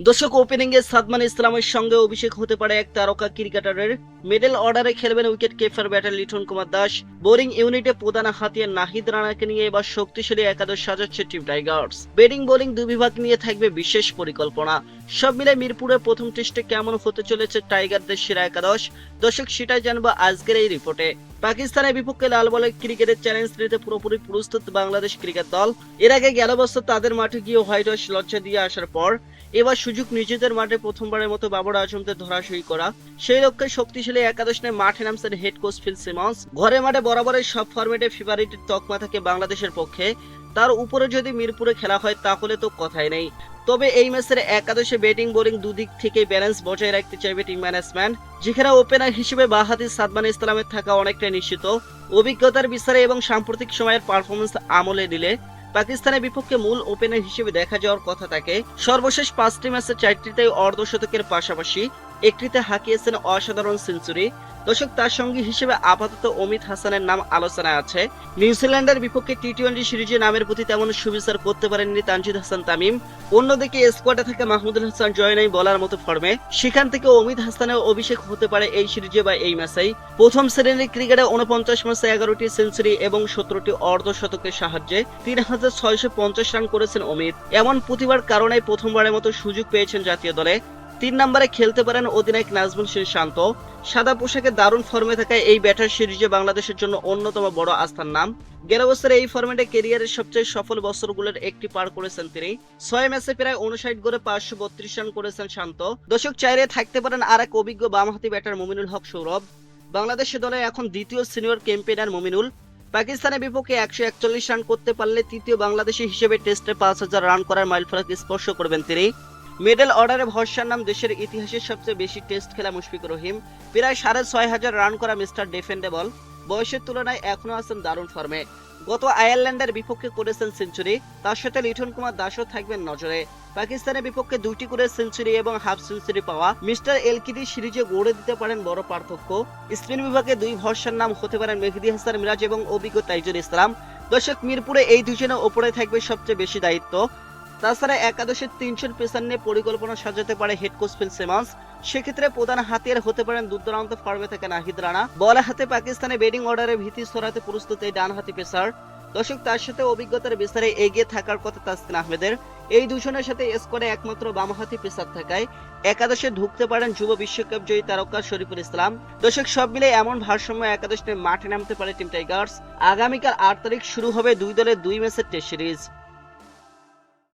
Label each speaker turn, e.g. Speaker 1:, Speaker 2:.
Speaker 1: দর্শক, ওপেনিং এ সাদমান ইসলামের সঙ্গে অভিষেক হতে পারে এক তারকা ক্রিকেটারের। মিডল অর্ডারে খেলবেন wicket keeper batter Liton Kumar Das. Bowling ইউনিটে প্রধান হাতিয়ার নাহিদ রানাকে নিয়ে এবার শক্তিশালী একাদশ সাজাচ্ছে টিম টাইগার্স। ব্যাটিং বোলিং দুই বিভাগ নিয়ে থাকবে বিশেষ পরিকল্পনা। সব মিলে মিরপুরে প্রথম টেস্টে কেমন হতে চলেছে টাইগারদের সেরা একাদশ, দর্শক সেটাই জানবো আজকের এই রিপোর্টে। পাকিস্তানের বিপক্ষে লাল বলে ক্রিকেটের চ্যালেঞ্জ নিতে পুরোপুরি প্রস্তুত বাংলাদেশ ক্রিকেট দল। এর আগে গেল বছর তাদের মাঠে গিয়ে হোয়াইট ওয়াশ লজ্জা দিয়ে আসার পর এবার সুযোগ নিজেদের মাঠে প্রথমবারের মতো বাবর আজমদের ধরাশয়ী করা। সেই লক্ষ্যে শক্তিশালী একাদশ নিয়ে মাঠে নামছেন হেড কোচ ফিল সিমন্স। ঘরে মাঠে বরাবরের সব ফরম্যাটে ফেভারিটের তকমা থাকে বাংলাদেশের পক্ষে। তার উপরে যদি মিরপুরে খেলা হয় তাহলে তো কথাই নেই। তবে এই ম্যাচের একাদশে ব্যাটিং বোলিং দুদিক থেকে ব্যালেন্স বজায় রাখতে চাইবে টিম ম্যানেজমেন্ট, যেখানে ওপেনার হিসেবে বাঁহাতি সাদমান ইসলামের থাকা অনেকটাই নিশ্চিত। অভিজ্ঞতার বিচারে এবং সাম্প্রতিক সময়ের পারফরমেন্স আমলে নিলে পাকিস্তানের বিপক্ষে মূল ওপেনার হিসেবে দেখা যাওয়ার কথা তাকে। সর্বশেষ 5টি ম্যাচে 4টিতে অর্ধশতকের পাশাপাশি একটিতে হাঁকিয়েছেন অসাধারণ সেঞ্চুরি। দর্শক, তার সঙ্গী হিসেবে আপাতত অমিত হাসানের নাম আলোচনায় আছে। নিউজিল্যান্ডের বিপক্ষে টি-20 সিরিজে নামের প্রতি তেমন সুবিচার করতে পারেননি তানজিদ হাসান তামিম। অন্যদিকে স্কোয়াডে থাকা মাহমুদুল হাসান জয় নাই বলার মতো ফর্মে, সেখান থেকে অমিত হাসানের অভিষেক হতে পারে এই সিরিজে বা এই ম্যাচেই। প্রথম শ্রেণীর ক্রিকেটে 49 ম্যাচে 11টি সেঞ্চুরি এবং 17টি অর্ধশতকের সাহায্যে 3650 রান করেছেন অমিত। এমন প্রতিভার কারণে প্রথমবারের মতো সুযোগ পেয়েছেন জাতীয় দলে। 3 নম্বরে খেলতে পারেন অধিনায়ক নাজমুল হোসেন শান্ত। সাদা পোশাকে দারুণ ফর্মে থাকায় এই ব্যাটার সিরিজে বাংলাদেশের জন্য অন্যতম বড় আস্থার নাম। গেল বছরে এই ফরম্যাটে ক্যারিয়ারের সবচেয়ে সফল বছরগুলোর একটি পার করেছেন তিনি। 6 ম্যাচে প্রায় 59 গড়ে 532 রান করেছেন শান্ত। দর্শক, চাইলে থাকতে পারেন আর এক অভিজ্ঞ বামহাতি ব্যাটার মুমিনুল হক সৌরভ। বাংলাদেশ দলে এখন দ্বিতীয় সিনিয়র ক্যাম্পেইনার মুমিনুল। পাকিস্তানের বিপক্ষে 141 রান করতে পারলে তৃতীয় বাংলাদেশি হিসেবে টেস্টে 5000 রান করার মাইলফলক স্পর্শ করবেন তিনি। মিডল অর্ডারে ভরসার নাম দেশের ইতিহাসের সবচেয়ে বেশি টেস্ট খেলা মুশফিকুর রহিম। প্রায় 6500 রান করা মিস্টার ডিফেন্ডেবল বয়সের তুলনায় এখনো আছেন দারুণ ফর্মে। গত আয়ারল্যান্ডের বিপক্ষে করেছেন সেঞ্চুরি। তার সাথে লিটন কুমার দাসও থাকবেন নজরে। পাকিস্তানের বিপক্ষে 2টি করে সেঞ্চুরি এবং হাফ সেঞ্চুরি পাওয়া মিস্টার এলকিডি সিরিজে গড়ে দিতে পারেন বড় পার্থক্য। স্পিন বিভাগে দুই ভরসার নাম হতে পারেন মেহেদী হাসান মিরাজ এবং অভিজ্ঞ তাইজুল ইসলাম। দর্শক, মিরপুরে এই দুজনের ওপরে থাকবে সবচেয়ে বেশি দায়িত্ব। তাছাড়া একাদশের 300 পেসার নিয়ে পরিকল্পনা সাজাতে পারে হেড কোচ ফিল সিমন্স। সেক্ষেত্রে প্রধান হাতিয়ার হতে পারেন দুর্দান্ত ফর্মে থাকা নাহিদ রানা। বল হাতে পাকিস্তানে ব্যাটিং অর্ডারে ভীতি ছড়াতে প্রস্তুত এই ডানহাতি পেসার। দর্শক, তার সাথে অভিজ্ঞতার বিচারে এগিয়ে থাকার কথা তাসকিন আহমেদের। এই দুজনের সাথে স্কোয়াডে একমাত্র বামহাতি পেসার থাকায় একাদশে ঢুকতে পারেন যুব বিশ্বকাপ জয়ী তারকা শরীফুল ইসলাম। দর্শক, সব মিলে এমন ভারসাম্য একাদশ নিয়ে মাঠে নামতে পারে টিম টাইগার্স। আগামীকাল 8 তারিখ শুরু হবে দুই দলের 2 ম্যাচের টেস্ট সিরিজ।